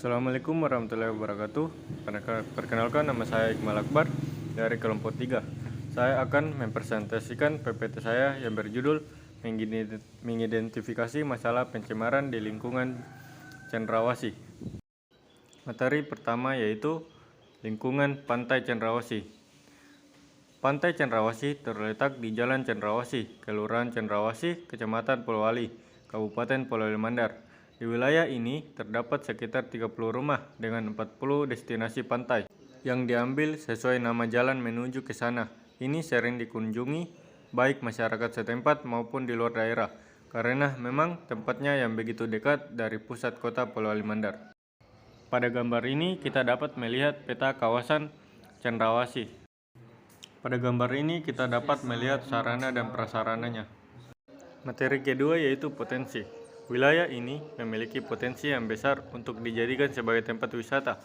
Assalamualaikum warahmatullahi wabarakatuh. Perkenalkan, nama saya Iqmal Akbar dari kelompok 3. Saya akan mempresentasikan PPT saya yang berjudul mengidentifikasi masalah pencemaran di lingkungan cendrawasih. Materi pertama yaitu lingkungan Pantai Cendrawasih. Pantai Cendrawasih terletak di Jalan Cendrawasih, Kelurahan Cendrawasih, Kecamatan Polowali, Kabupaten Polowali Mandar. Di wilayah ini terdapat sekitar 30 rumah dengan 40 destinasi pantai yang diambil sesuai nama jalan menuju ke sana. Ini sering dikunjungi baik masyarakat setempat maupun di luar daerah karena memang tempatnya yang begitu dekat dari pusat kota Polowali Mandar. Pada gambar ini kita dapat melihat peta kawasan Cendrawasih. Pada gambar ini kita dapat melihat sarana dan prasarananya. Materi kedua yaitu potensi. Wilayah ini memiliki potensi yang besar untuk dijadikan sebagai tempat wisata.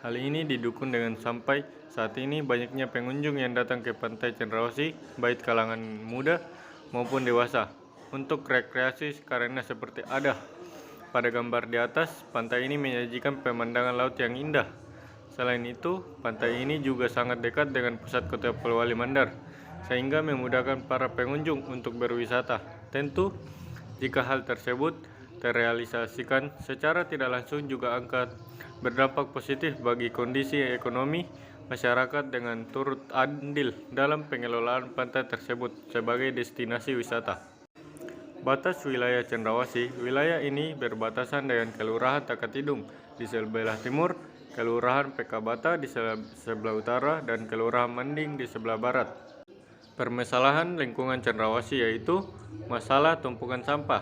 Hal ini didukung dengan sampai saat ini banyaknya pengunjung yang datang ke Pantai Cendrawasih, baik kalangan muda maupun dewasa, untuk rekreasi karena seperti ada pada gambar di atas, pantai ini menyajikan pemandangan laut yang indah. Selain itu, pantai ini juga sangat dekat dengan pusat kota Polowali Mandar, sehingga memudahkan para pengunjung untuk berwisata. Tentu, jika hal tersebut terrealisasikan secara tidak langsung juga akan berdampak positif bagi kondisi ekonomi masyarakat dengan turut andil dalam pengelolaan pantai tersebut sebagai destinasi wisata. Batas wilayah Cendrawasih. Wilayah ini berbatasan dengan Kelurahan Takatidung di sebelah timur, Kelurahan Pekabata di sebelah utara, dan Kelurahan Manding di sebelah barat. Permasalahan lingkungan Cendrawasih yaitu masalah tumpukan sampah.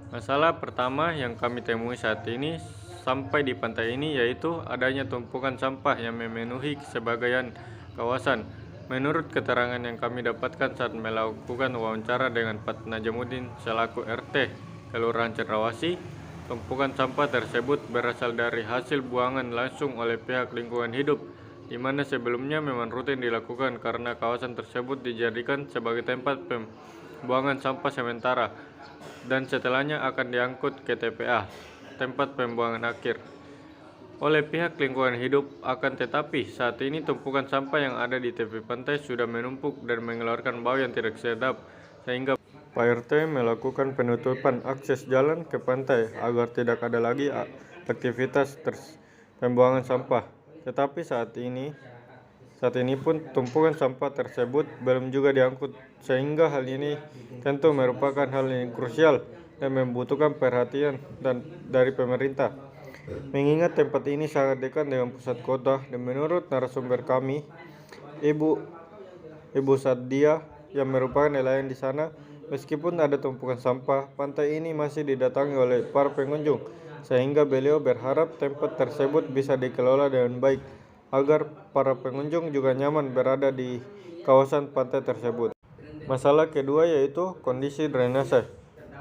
Masalah pertama yang kami temui saat ini sampai di pantai ini yaitu adanya tumpukan sampah yang memenuhi sebagian kawasan. Menurut keterangan yang kami dapatkan saat melakukan wawancara dengan Pak Najamuddin selaku RT Kelurahan Cendrawasih, tumpukan sampah tersebut berasal dari hasil buangan langsung oleh pihak lingkungan hidup, di mana sebelumnya memang rutin dilakukan karena kawasan tersebut dijadikan sebagai tempat pembuangan sampah sementara dan setelahnya akan diangkut ke TPA, tempat pembuangan akhir, oleh pihak lingkungan hidup. Akan tetapi saat ini tumpukan sampah yang ada di tepi pantai sudah menumpuk dan mengeluarkan bau yang tidak sedap, sehingga Pak RT melakukan penutupan akses jalan ke pantai agar tidak ada lagi aktivitas pembuangan sampah. Tetapi saat ini pun tumpukan sampah tersebut belum juga diangkut, sehingga hal ini tentu merupakan hal yang krusial dan membutuhkan perhatian dari pemerintah. Mengingat tempat ini sangat dekat dengan pusat kota, dan menurut narasumber kami, Ibu Sadia yang merupakan nelayan di sana, meskipun ada tumpukan sampah, pantai ini masih didatangi oleh para pengunjung, sehingga beliau berharap tempat tersebut bisa dikelola dengan baik, agar para pengunjung juga nyaman berada di kawasan pantai tersebut. Masalah kedua yaitu kondisi drainase.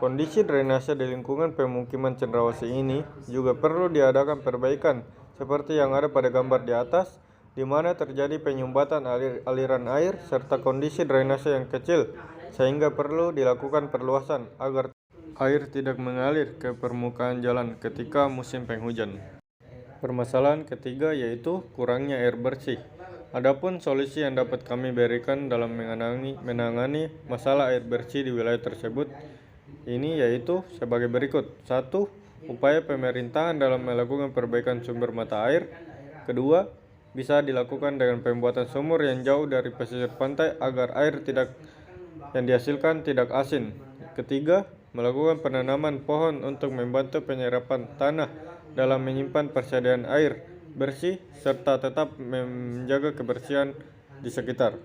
Kondisi drainase di lingkungan pemukiman Cendrawasih ini juga perlu diadakan perbaikan seperti yang ada pada gambar di atas, di mana terjadi penyumbatan aliran air serta kondisi drainase yang kecil, sehingga perlu dilakukan perluasan agar air tidak mengalir ke permukaan jalan ketika musim penghujan. Permasalahan ketiga yaitu kurangnya air bersih. Adapun solusi yang dapat kami berikan dalam menangani masalah air bersih di wilayah tersebut ini yaitu sebagai berikut. 1. Upaya pemerintahan dalam melakukan perbaikan sumber mata air. Kedua, bisa dilakukan dengan pembuatan sumur yang jauh dari pesisir pantai agar air yang dihasilkan tidak asin. Ketiga, melakukan penanaman pohon untuk membantu penyerapan tanah dalam menyimpan persediaan air bersih serta tetap menjaga kebersihan di sekitar.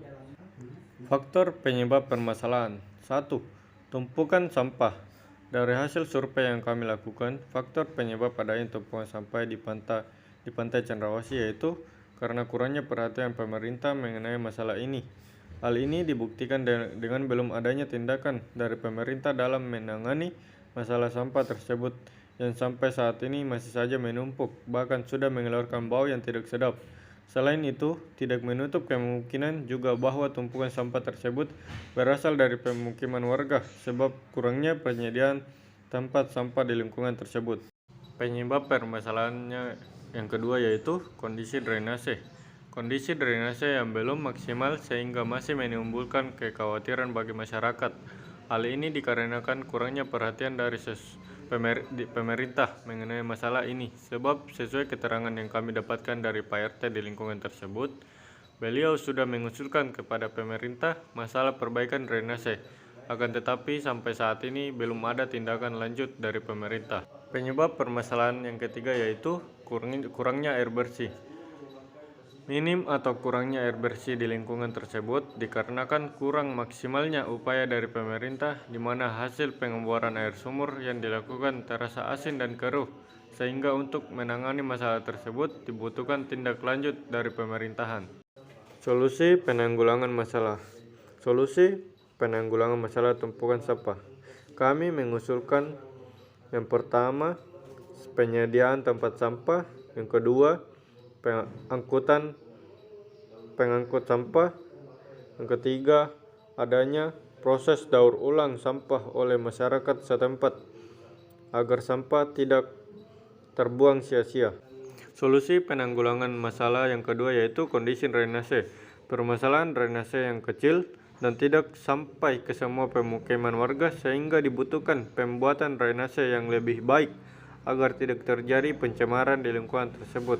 Faktor penyebab permasalahan. 1. Tumpukan sampah. Dari hasil survei yang kami lakukan, faktor penyebab adanya tumpukan sampah di pantai Cendrawasih yaitu karena kurangnya perhatian pemerintah mengenai masalah ini. Hal ini dibuktikan dengan belum adanya tindakan dari pemerintah dalam menangani masalah sampah tersebut yang sampai saat ini masih saja menumpuk, bahkan sudah mengeluarkan bau yang tidak sedap. Selain itu, tidak menutup kemungkinan juga bahwa tumpukan sampah tersebut berasal dari pemukiman warga sebab kurangnya penyediaan tempat sampah di lingkungan tersebut. Penyebab permasalahannya Yang kedua yaitu kondisi drainase. Kondisi drainase yang belum maksimal sehingga masih menimbulkan kekhawatiran bagi masyarakat. Hal ini dikarenakan kurangnya perhatian dari pemerintah mengenai masalah ini, sebab sesuai keterangan yang kami dapatkan dari Pak RT di lingkungan tersebut, beliau sudah mengusulkan kepada pemerintah masalah perbaikan drainase. Akan tetapi sampai saat ini belum ada tindakan lanjut dari pemerintah. Penyebab permasalahan yang ketiga yaitu kurangnya air bersih. Minim atau kurangnya air bersih di lingkungan tersebut dikarenakan kurang maksimalnya upaya dari pemerintah, di mana hasil pengeboran air sumur yang dilakukan terasa asin dan keruh, sehingga untuk menangani masalah tersebut dibutuhkan tindak lanjut dari pemerintahan. Solusi penanggulangan masalah. Solusi penanggulangan masalah tumpukan sampah. Kami mengusulkan yang pertama, penyediaan tempat sampah. Yang kedua, pengangkut sampah. Yang ketiga, adanya proses daur ulang sampah oleh masyarakat setempat agar sampah tidak terbuang sia-sia. Solusi penanggulangan masalah yang kedua yaitu kondisi drainase. Permasalahan drainase yang kecil dan tidak sampai ke semua pemukiman warga, sehingga dibutuhkan pembuatan drainase yang lebih baik agar tidak terjadi pencemaran di lingkungan tersebut,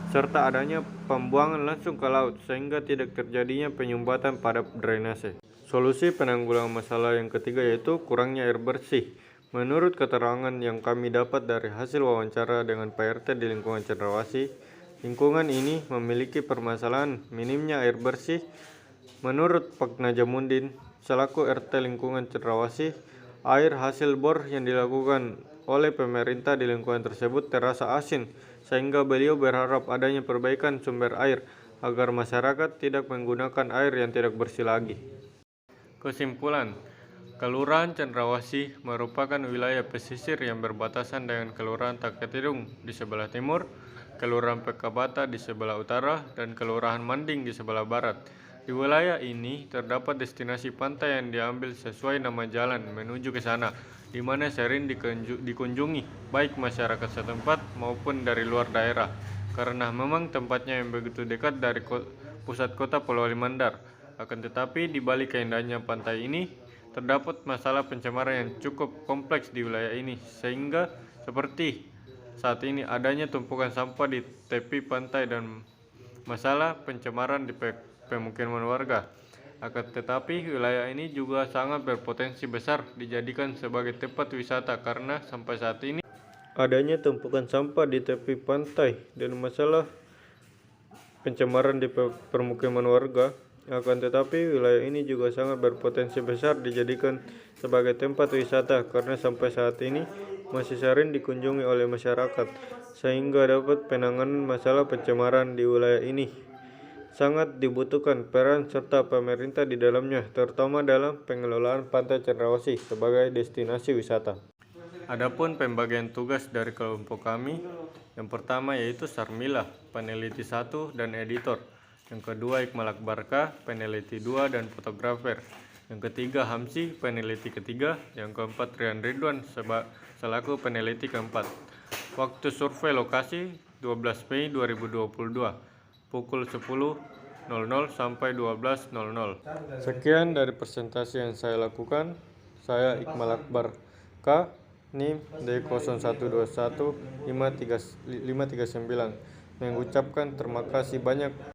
serta adanya pembuangan langsung ke laut sehingga tidak terjadinya penyumbatan pada drainase. Solusi penanggulangan masalah yang ketiga yaitu kurangnya air bersih. Menurut keterangan yang kami dapat dari hasil wawancara dengan Pak RT di lingkungan Cendrawasih, lingkungan ini memiliki permasalahan minimnya air bersih. Menurut Pak Najamudin, selaku RT lingkungan Cendrawasih, air hasil bor yang dilakukan oleh pemerintah di lingkungan tersebut terasa asin, sehingga beliau berharap adanya perbaikan sumber air agar masyarakat tidak menggunakan air yang tidak bersih lagi. Kesimpulan, Kelurahan Cendrawasih merupakan wilayah pesisir yang berbatasan dengan Kelurahan Taketidung di sebelah timur, Kelurahan Pekabata di sebelah utara, dan Kelurahan Manding di sebelah barat. Di wilayah ini terdapat destinasi pantai yang diambil sesuai nama jalan menuju ke sana, di mana sering dikunjungi baik masyarakat setempat maupun dari luar daerah, karena memang tempatnya yang begitu dekat dari pusat kota Polewali Mandar. Akan tetapi di balik keindahannya pantai ini, terdapat masalah pencemaran yang cukup kompleks di wilayah ini, sehingga seperti saat ini adanya tumpukan sampah di tepi pantai dan masalah pencemaran di pemukiman warga. Akan tetapi wilayah ini juga sangat berpotensi besar dijadikan sebagai tempat wisata karena sampai saat ini adanya tumpukan sampah di tepi pantai dan masalah pencemaran di permukiman warga. Akan tetapi wilayah ini juga sangat berpotensi besar dijadikan sebagai tempat wisata karena sampai saat ini masih sering dikunjungi oleh masyarakat, sehingga dapat penanganan masalah pencemaran di wilayah ini. Sangat dibutuhkan peran serta pemerintah di dalamnya, terutama dalam pengelolaan Pantai Cendrawasih sebagai destinasi wisata. Adapun pembagian tugas dari kelompok kami, yang pertama yaitu Sarmila, peneliti 1 dan editor. Yang kedua Iqmal Akbarka, peneliti 2 dan fotografer. Yang ketiga Hamsi, peneliti ketiga. Yang keempat Rian Ridwan selaku peneliti keempat. Waktu survei lokasi 12 Mei 2022. Pukul 10.00 sampai 12.00. Sekian dari presentasi yang saya lakukan. Saya Iqmal Akbarka, NIM D01215339, mengucapkan terima kasih banyak